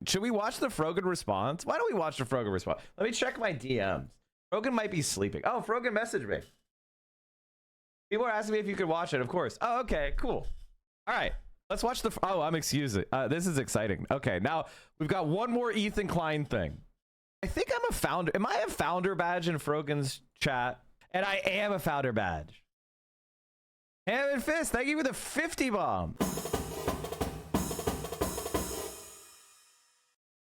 should we watch the Frogan response? Why don't we watch the Frogan response? Let me check my DMs. Frogan might be sleeping. Oh, Frogan messaged me. People are asking me if you could watch it, of course. Oh, okay, cool. All right, let's watch the... Oh, I'm excused. This is exciting. Okay, now we've got one more Ethan Klein thing. I think I'm a founder. Am I a founder badge in Frogan's chat? And I am a founder badge. Ham and Fist, thank you for the 50 bomb.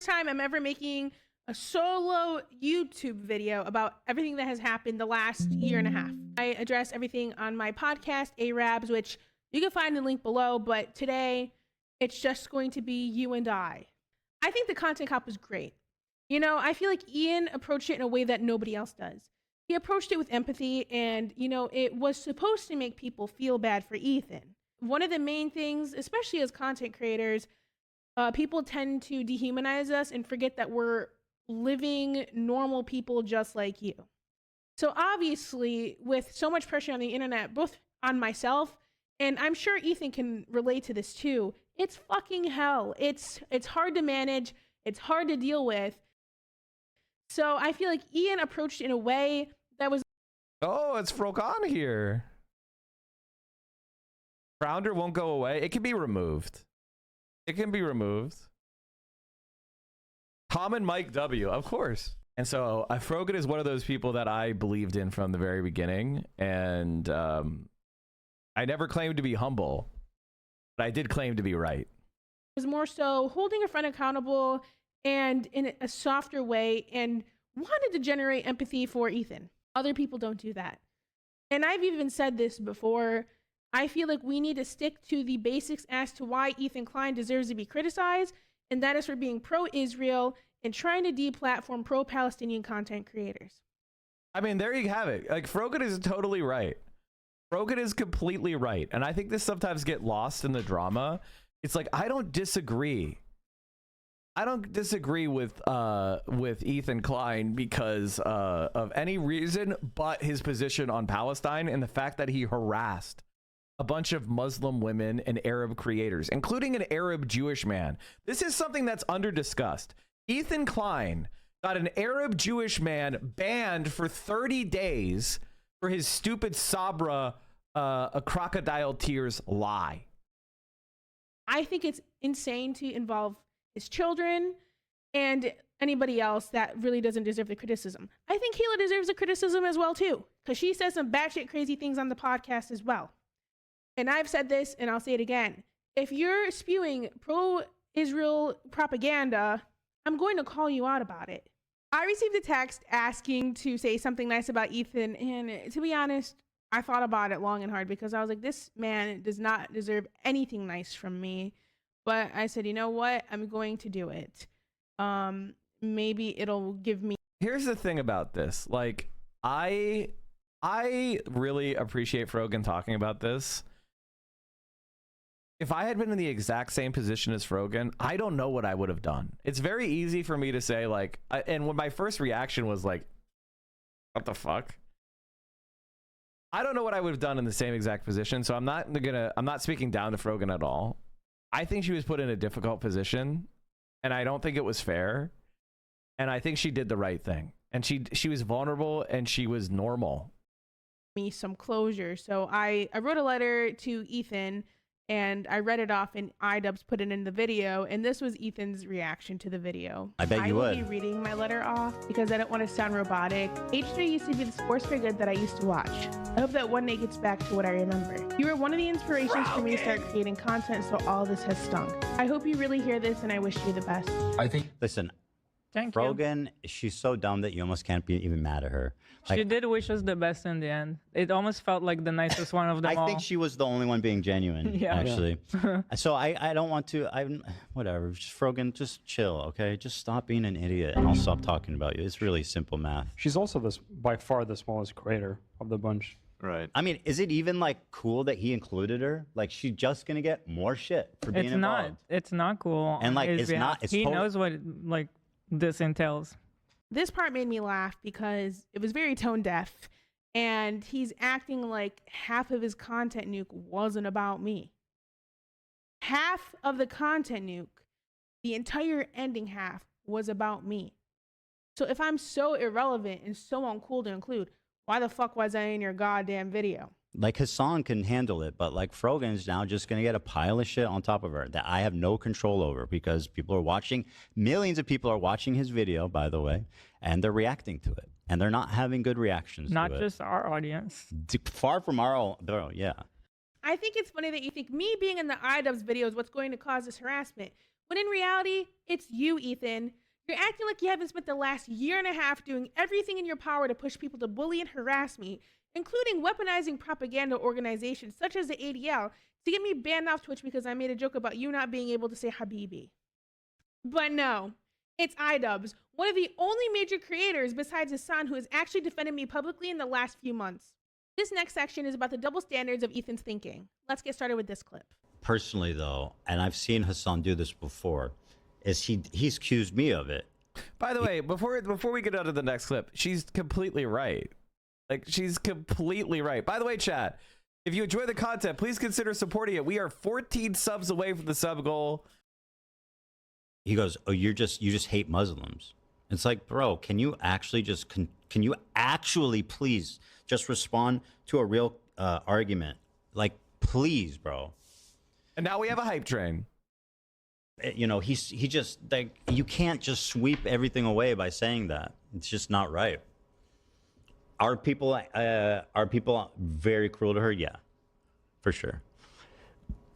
Time I'm ever making a solo YouTube video about everything that has happened the last year and a half. I address everything on my podcast, Arabs, which you can find the link below, but today it's just going to be you and I. I think the content cop was great. You know, I feel like Ian approached it in a way that nobody else does. He approached it with empathy, and, you know, it was supposed to make people feel bad for Ethan. One of the main things, especially as content creators, people tend to dehumanize us and forget that we're living normal people just like you. So obviously, with so much pressure on the internet, both on myself, and I'm sure Ethan can relate to this too, it's fucking hell. It's hard to manage. It's hard to deal with. So I feel like Ian approached it in a way that was... Oh, it's Frogan here. Founder won't go away. It can be removed. It can be removed. Common Mike W, of course. And so Frogan is one of those people that I believed in from the very beginning. And I never claimed to be humble, but I did claim to be right. It was more so holding a friend accountable and in a softer way, and wanted to generate empathy for Ethan. Other people don't do that. And I've even said this before. I feel like we need to stick to the basics as to why Ethan Klein deserves to be criticized, and that is for being pro-Israel and trying to deplatform pro-Palestinian content creators. I mean, there you have it. Like, Frogan is totally right. Frogan is completely right. And I think this sometimes get lost in the drama. It's like, I don't disagree. I don't disagree with Ethan Klein because of any reason but his position on Palestine and the fact that he harassed a bunch of Muslim women and Arab creators, including an Arab Jewish man. This is something that's under-discussed. Ethan Klein got an Arab Jewish man banned for 30 days for his stupid Sabra a crocodile tears lie. I think it's insane to involve his children and anybody else that really doesn't deserve the criticism. I think Kayla deserves the criticism as well too, because she says some batshit crazy things on the podcast as well. And I've said this and I'll say it again. If you're spewing pro-Israel propaganda, I'm going to call you out about it. I received a text asking to say something nice about Ethan, and to be honest, I thought about it long and hard because I was like, this man does not deserve anything nice from me. But I said, you know what? I'm going to do it. Maybe it'll give me... Here's the thing about this. Like, I really appreciate Frogan talking about this. If I had been in the exact same position as Frogan, I don't know what I would have done. It's very easy for me to say, like, and when my first reaction was like, what the fuck? I don't know what I would have done in the same exact position, so I'm not speaking down to Frogan at all. I think she was put in a difficult position, and I don't think it was fair. And I think she did the right thing. And she was vulnerable, and she was normal. Me some closure. So I wrote a letter to Ethan, and I read it off, and iDubbbz put it in the video, and this was Ethan's reaction to the video. I bet you would. I will be reading my letter off because I don't want to sound robotic. H3 used to be the sports figure that I used to watch. I hope that one day gets back to what I remember. You were one of the inspirations for me to start creating content, so all this has stunk. I hope you really hear this, and I wish you the best. Listen, Thank you. Frogan, she's so dumb that you almost can't be even mad at her. She did wish us the best in the end. It almost felt like the nicest one of them all. I think she was the only one being genuine, Yeah. actually. So I don't want to, whatever, just Frogan, just chill, okay? Just stop being an idiot and I'll stop talking about you. It's really simple math. She's also by far the smallest creator of the bunch. Right. I mean, is it even like cool that he included her? Like, she's just gonna get more shit for being involved. It's not cool. And like, on his it's behalf. not, it's he totally... knows what like this entails. This part made me laugh because it was very tone deaf, and he's acting like half of his content nuke wasn't about me. Half of the content nuke The entire ending half was about me. So if I'm so irrelevant and so uncool to include, why the fuck was I in your goddamn video? Like Hassan can handle it, but like Frogan's now just going to get a pile of shit on top of her that I have no control over because people are watching. Millions of people are watching his video, by the way, and they're reacting to it. And they're not having good reactions Not to it. just our audience. Far from our own, bro, yeah. I think it's funny that you think me being in the iDubbbz video is what's going to cause this harassment, when in reality, it's you, Ethan. You're acting like you haven't spent the last year and a half doing everything in your power to push people to bully and harass me, including weaponizing propaganda organizations such as the ADL to get me banned off Twitch because I made a joke about you not being able to say Habibi. But no, it's iDubbbz, one of the only major creators besides Hassan who has actually defended me publicly in the last few months. This next section is about the double standards of Ethan's thinking. Let's get started with this clip. Personally, though, and I've seen Hassan do this before, is he's accused me of it. By the way, before we get on to the next clip, she's completely right. Like, she's completely right. By the way, chat, if you enjoy the content, please consider supporting it. We are 14 subs away from the sub goal. He goes, "Oh, you just hate Muslims." It's like, bro, can you actually just can you actually please just respond to a real argument? Like, please, bro. And now we have a hype train. You know, he just, like, you can't just sweep everything away by saying that. It's just not right. Are people very cruel to her? Yeah, for sure.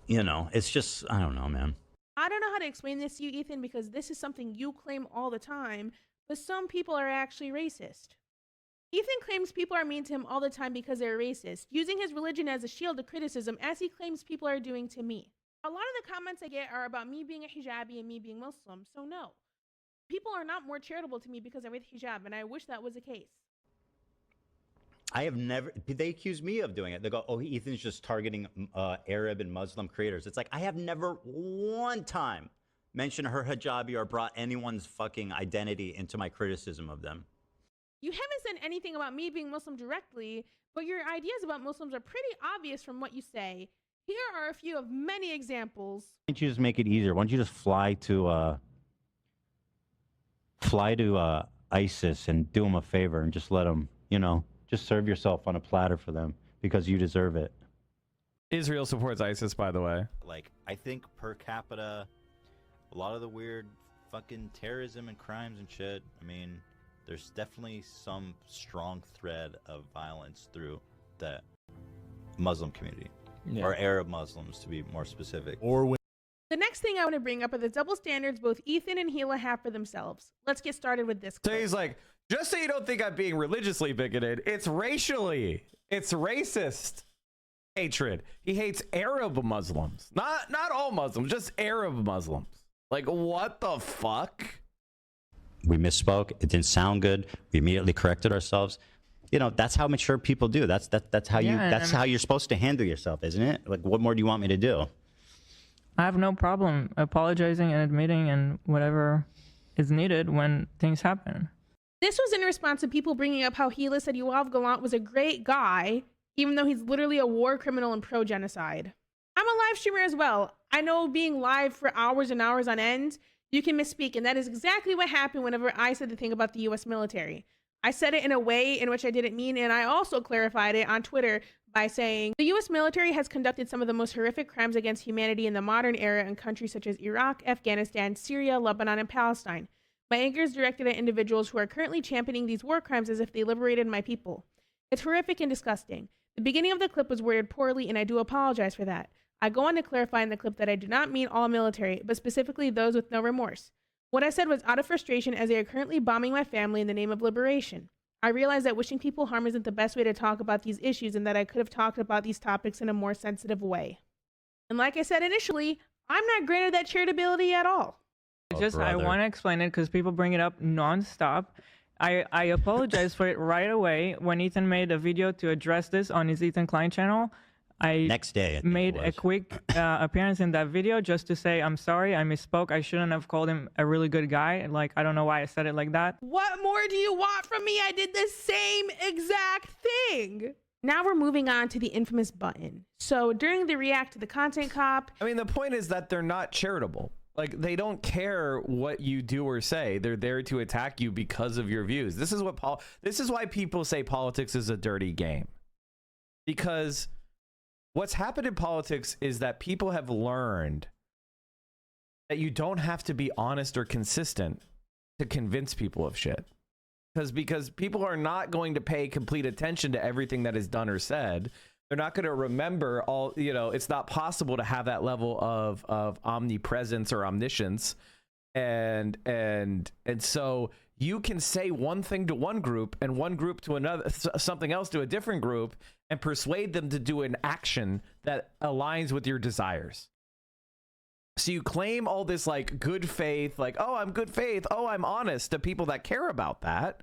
You know, it's just, I don't know, man. I don't know how to explain this to you, Ethan, because this is something you claim all the time, but some people are actually racist. Ethan claims people are mean to him all the time because they're racist, using his religion as a shield to criticism, as he claims people are doing to me. A lot of the comments I get are about me being a hijabi and me being Muslim, so no. People are not more charitable to me because I wear the hijab, and I wish that was the case. I have never, they accuse me of doing it. They go, oh, Ethan's just targeting Arab and Muslim creators. It's like, I have never one time mentioned her hijabi or brought anyone's fucking identity into my criticism of them. You haven't said anything about me being Muslim directly, but your ideas about Muslims are pretty obvious from what you say. Here are a few of many examples. Why don't you just make it easier? Why don't you just fly to ISIS and do them a favor and just let them, you know, just serve yourself on a platter for them because you deserve it. Israel supports ISIS, by the way. Like, I think per capita, a lot of the weird fucking terrorism and crimes and shit, I mean, there's definitely some strong thread of violence through the Muslim community. Yeah. Or Arab Muslims, to be more specific. The next thing I want to bring up are the double standards both Ethan and Gila have for themselves. Let's get started with this So clip. he's like, just so you don't think I'm being religiously bigoted, it's racially, it's racist hatred. He hates Arab Muslims. Not all Muslims, just Arab Muslims. Like, what the fuck? We misspoke. It didn't sound good. We immediately corrected ourselves. You know, that's how mature people do. That's how you, that's how you're supposed to handle yourself, isn't it? Like, what more do you want me to do? I have no problem apologizing and admitting and whatever is needed when things happen. This was in response to people bringing up how Gila said Yoav Gallant was a great guy, even though he's literally a war criminal and pro-genocide. I'm a live streamer as well. I know being live for hours and hours on end, you can misspeak, and that is exactly what happened whenever I said the thing about the US military. I said it in a way in which I didn't mean, and I also clarified it on Twitter by saying, the US military has conducted some of the most horrific crimes against humanity in the modern era in countries such as Iraq, Afghanistan, Syria, Lebanon, and Palestine. My anger is directed at individuals who are currently championing these war crimes as if they liberated my people. It's horrific and disgusting. The beginning of the clip was worded poorly, and I do apologize for that. I go on to clarify in the clip that I do not mean all military, but specifically those with no remorse. What I said was out of frustration as they are currently bombing my family in the name of liberation. I realize that wishing people harm isn't the best way to talk about these issues and that I could have talked about these topics in a more sensitive way. And like I said initially, I'm not granted that charitability at all. I want to explain it because people bring it up nonstop. I apologize for it right away. When Ethan made a video to address this on his Ethan Klein channel, I Next day, I think made it a was. quick appearance in that video just to say, I'm sorry, I misspoke. I shouldn't have called him a really good guy. Like, I don't know why I said it like that. What more do you want from me? I did the same exact thing. Now we're moving on to the infamous button. So during the react to the content cop, I mean, the point is that they're not charitable. Like, they don't care what you do or say. They're there to attack you because of your views. This is why people say politics is a dirty game. Because what's happened in politics is that people have learned that you don't have to be honest or consistent to convince people of shit. Because people are not going to pay complete attention to everything that is done or said. They're not going to remember all, it's not possible to have that level of omnipresence or omniscience. And so you can say one thing to one group and one group to another, something else to a different group, and persuade them to do an action that aligns with your desires. So you claim all this like good faith, like, oh, I'm good faith, oh, I'm honest, to people that care about that.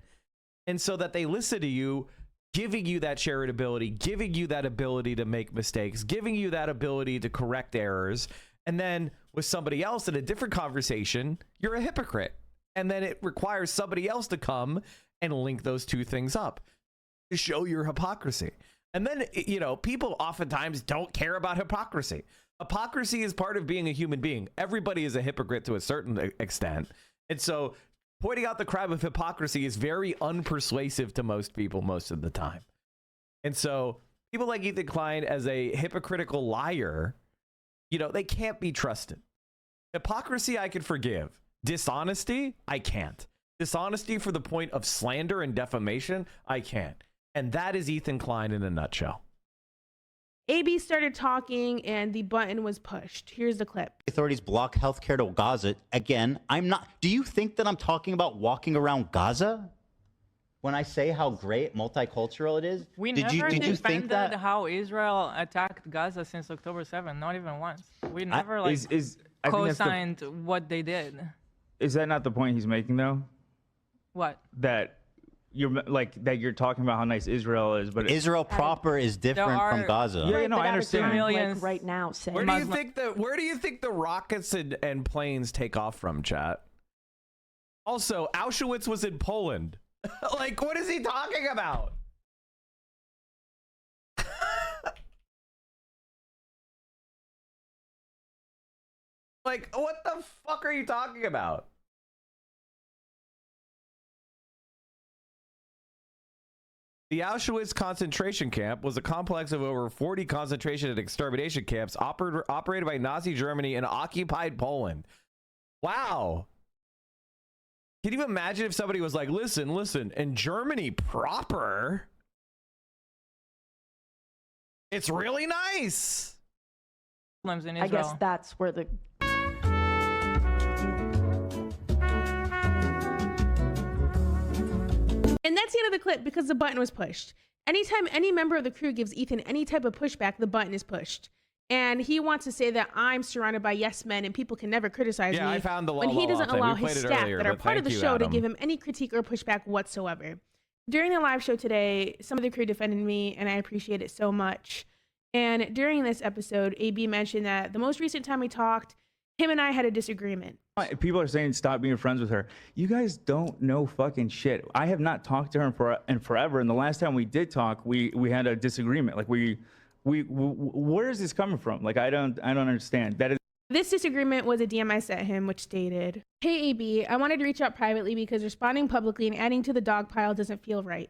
And so that they listen to you, giving you that charitability, giving you that ability to make mistakes, giving you that ability to correct errors. And then with somebody else in a different conversation, you're a hypocrite. And then it requires somebody else to come and link those two things up to show your hypocrisy. And then, people oftentimes don't care about hypocrisy. Hypocrisy is part of being a human being. Everybody is a hypocrite to a certain extent. And so pointing out the crime of hypocrisy is very unpersuasive to most people most of the time. And so people like Ethan Klein, as a hypocritical liar, they can't be trusted. Hypocrisy I can forgive. Dishonesty, I can't. Dishonesty for the point of slander and defamation, I can't. And that is Ethan Klein in a nutshell. AB started talking and the button was pushed. Here's the clip. Authorities block healthcare to Gaza. Again, I'm not. Do you think that I'm talking about walking around Gaza when I say how great multicultural it is? We did never you think defended that? how Israel attacked Gaza since October 7th, not even once. We never I think that's co-signed what they did. Is that not the point he's making, though? What? That you're talking about how nice Israel is, but Israel proper is different from Gaza. Yeah, no, I understand. Millions right now, saying Where do you think the rockets and planes take off from, chat? Also, Auschwitz was in Poland. Like, what is he talking about? Like, what the fuck are you talking about? The Auschwitz concentration camp was a complex of over 40 concentration and extermination camps operated by Nazi Germany in occupied Poland. Wow. Can you imagine if somebody was like, listen, in Germany proper, it's really nice. In Israel. I guess that's where the And that's the end of the clip because the button was pushed. Anytime any member of the crew gives Ethan any type of pushback, the button is pushed. And he wants to say that I'm surrounded by yes men and people can never criticize me. I found the when he doesn't allow his staff earlier, that are part of the show to give him any critique or pushback whatsoever. During the live show today, some of the crew defended me, and I appreciate it so much. And during this episode, AB mentioned that the most recent time we talked, him and I had a disagreement. People are saying stop being friends with her. You guys don't know fucking shit. I have not talked to her in forever, and the last time we did talk, we had a disagreement. Like where is this coming from? Like I don't understand. This disagreement was a DM I sent him, which stated, "Hey AB, I wanted to reach out privately because responding publicly and adding to the dog pile doesn't feel right.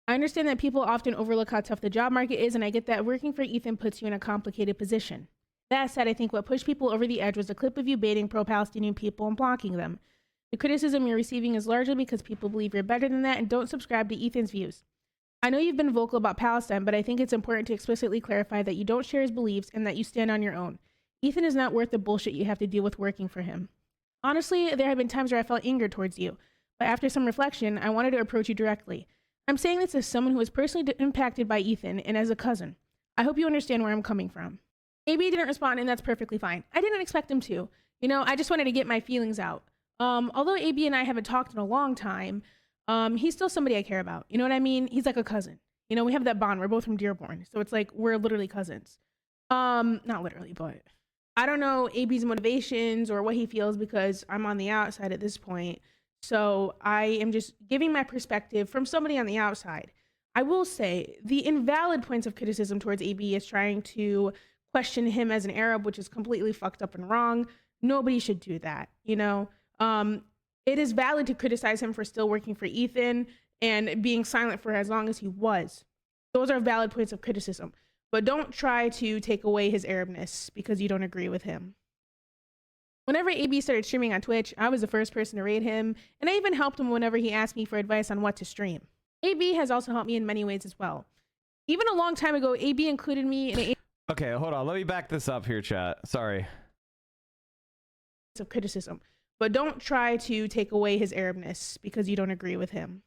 I understand that people often overlook how tough the job market is, and I get that working for Ethan puts you in a complicated position. That said, I think what pushed people over the edge was a clip of you baiting pro-Palestinian people and blocking them. The criticism you're receiving is largely because people believe you're better than that and don't subscribe to Ethan's views. I know you've been vocal about Palestine, but I think it's important to explicitly clarify that you don't share his beliefs and that you stand on your own. Ethan is not worth the bullshit you have to deal with working for him. Honestly, there have been times where I felt anger towards you, but after some reflection, I wanted to approach you directly. I'm saying this as someone who was personally impacted by Ethan and as a cousin. I hope you understand where I'm coming from." AB didn't respond, and that's perfectly fine. I didn't expect him to. I just wanted to get my feelings out. Although AB and I haven't talked in a long time, he's still somebody I care about. You know what I mean? He's like a cousin. We have that bond. We're both from Dearborn. So it's like we're literally cousins. Not literally, but I don't know AB's motivations or what he feels because I'm on the outside at this point. So I am just giving my perspective from somebody on the outside. I will say the invalid points of criticism towards AB is trying to question him as an Arab, which is completely fucked up and wrong. nobody should do that. You know, it is valid to criticize him for still working for Ethan and being silent for as long as he was. Those are valid points of criticism, but don't try to take away his Arabness because you don't agree with him. Whenever AB started streaming on Twitch, I was the first person to raid him, and I even helped him whenever he asked me for advice on what to stream. AB has also helped me in many ways as well. Even a long time ago, AB included me in a Okay, hold on. Let me back this up here, chat. Sorry. of criticism, but don't try to take away his Arabness because you don't agree with him.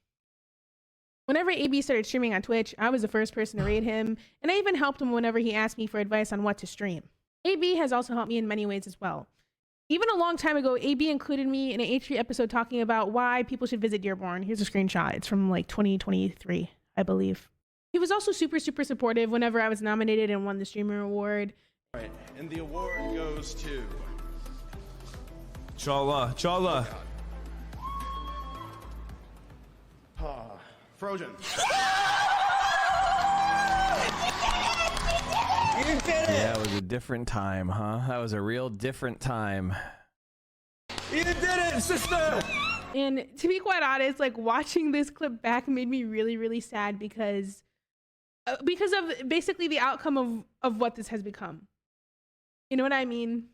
Whenever AB started streaming on Twitch, I was the first person to raid him, and I even helped him whenever he asked me for advice on what to stream. AB has also helped me in many ways as well. Even a long time ago, AB included me in an H3 episode talking about why people should visit Dearborn. Here's a screenshot. It's from like 2023, I believe. He was also super supportive whenever I was nominated and won the Streamer Award. All right, and the award goes to Chala, Chala. Frogan. Yeah, it was a different time, huh? That was a real different time. You did it, sister! And to be quite honest, like watching this clip back made me really sad because of basically the outcome of what this has become. You know what I mean?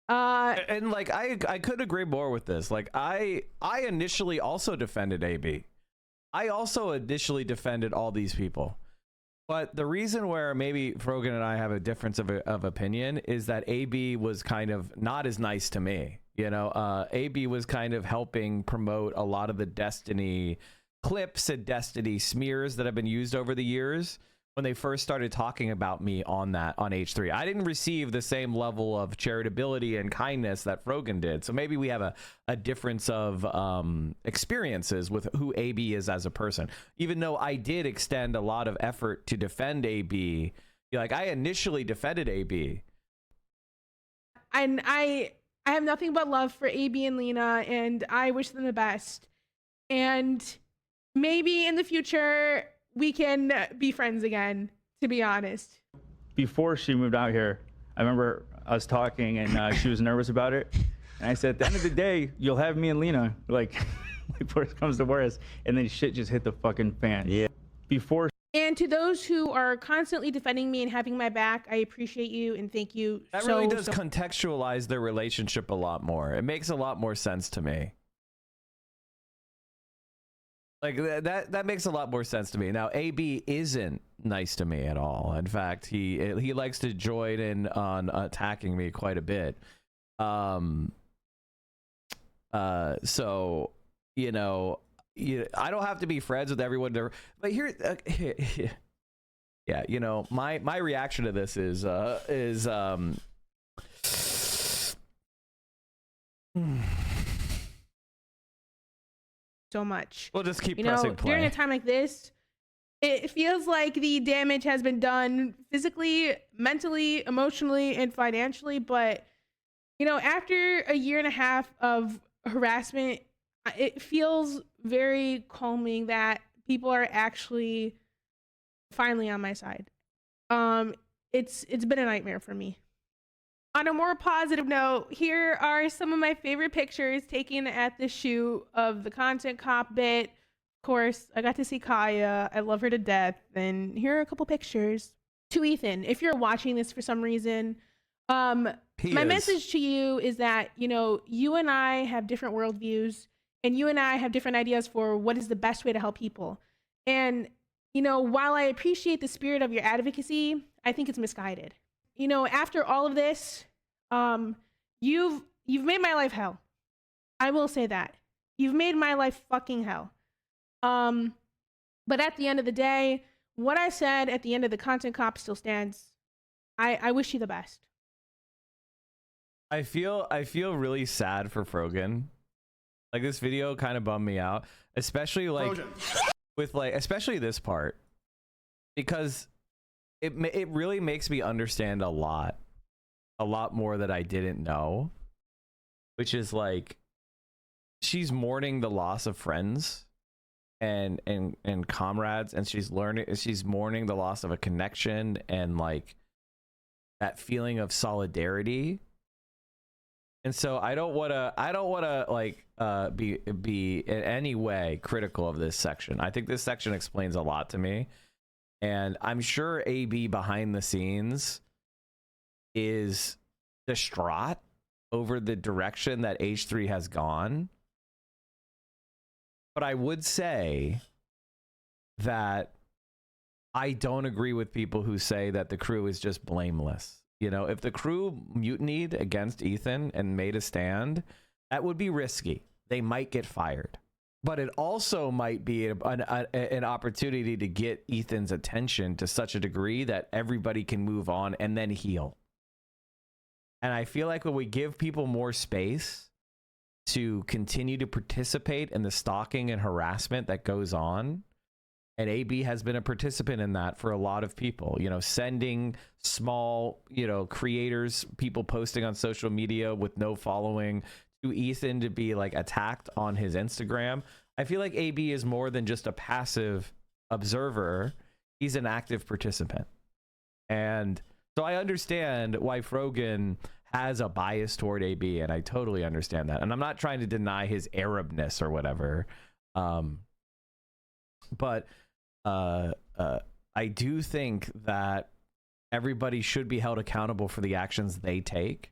And like I could agree more with this. Like I initially also defended AB. I also initially defended all these people. But the reason where maybe Frogan and I have a difference of opinion is that AB was kind of not as nice to me. You know, AB was kind of helping promote a lot of the Destiny clips and Destiny smears that have been used over the years when they first started talking about me on H3. I didn't receive the same level of charitability and kindness that Frogan did. So maybe we have a difference of experiences with who AB is as a person. Even though I did extend a lot of effort to defend AB, like I initially defended AB. And I have nothing but love for AB and Lena, and I wish them the best. And maybe in the future we can be friends again, to be honest. Before she moved out here, I remember us talking and she was nervous about it. And I said, at the end of the day, you'll have me and Lena, like worst comes to worst. And then shit just hit the fucking fan. Yeah. Before. And to those who are constantly defending me and having my back, I appreciate you and thank you. That really does contextualize their relationship a lot more. It makes a lot more sense to me. Like that makes a lot more sense to me. Now AB isn't nice to me at all. In fact, he likes to join in on attacking me quite a bit. So you know, I don't have to be friends with everyone there. But here, yeah, you know, my reaction to this is so much. We'll just keep pressing play. During a time like this, it feels like the damage has been done physically, mentally, emotionally, and financially. But, you know, after a year and a half of harassment, it feels very calming that people are actually finally on my side. It's been a nightmare for me. On a more positive note, here are some of my favorite pictures taken at the shoot of the Content Cop bit. Of course, I got to see Kaya. I love her to death. And here are a couple pictures. To Ethan, if you're watching this for some reason, my message to you is that, you know, you and I have different worldviews, and you and I have different ideas for what is the best way to help people. And, you know, while I appreciate the spirit of your advocacy, I think it's misguided. You know, after all of this, you've made my life hell. I will say that. You've made my life fucking hell. But at the end of the day, what I said at the end of the Content Cop still stands. I wish you the best. I feel really sad for Frogan. Like, this video kind of bummed me out, especially like with especially this part, because it really makes me understand a lot more that I didn't know, which is like she's mourning the loss of friends and comrades, and she's mourning the loss of a connection and like that feeling of solidarity. And so I don't want to like be in any way critical of this section. I think this section explains a lot to me, and I'm sure AB behind the scenes is distraught over the direction that H3 has gone. But I would say that I don't agree with people who say that the crew is just blameless. You know, if the crew mutinied against Ethan and made a stand, that would be risky. They might get fired. But it also might be an opportunity to get Ethan's attention to such a degree that everybody can move on and then heal. And I feel like when we give people more space to continue to participate in the stalking and harassment that goes on, and AB has been a participant in that for a lot of people, you know, sending small, you know, creators, people posting on social media with no following to Ethan to be like attacked on his Instagram. I feel like AB is more than just a passive observer. He's an active participant. And so I understand why Frogan has a bias toward AB, and I totally understand that. And I'm not trying to deny his Arabness or whatever. But I do think that everybody should be held accountable for the actions they take.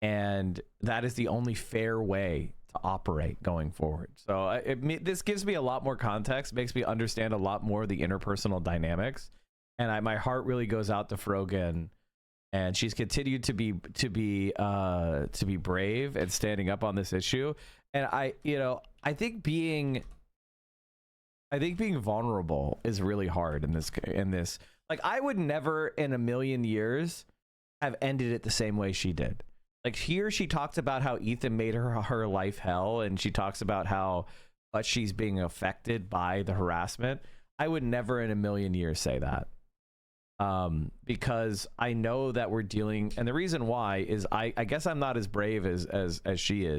And that is the only fair way to operate going forward. So this gives me a lot more context, makes me understand a lot more of the interpersonal dynamics. And my heart really goes out to Frogan, and she's continued to be brave and standing up on this issue. And I think being vulnerable is really hard in this. Like, I would never in a million years have ended it the same way she did. Like, here she talked about how Ethan made her life hell, and she talks about how much she's being affected by the harassment. I would never in a million years say that. Because I know that we're dealing, and the reason why is I guess I'm not as brave as she is,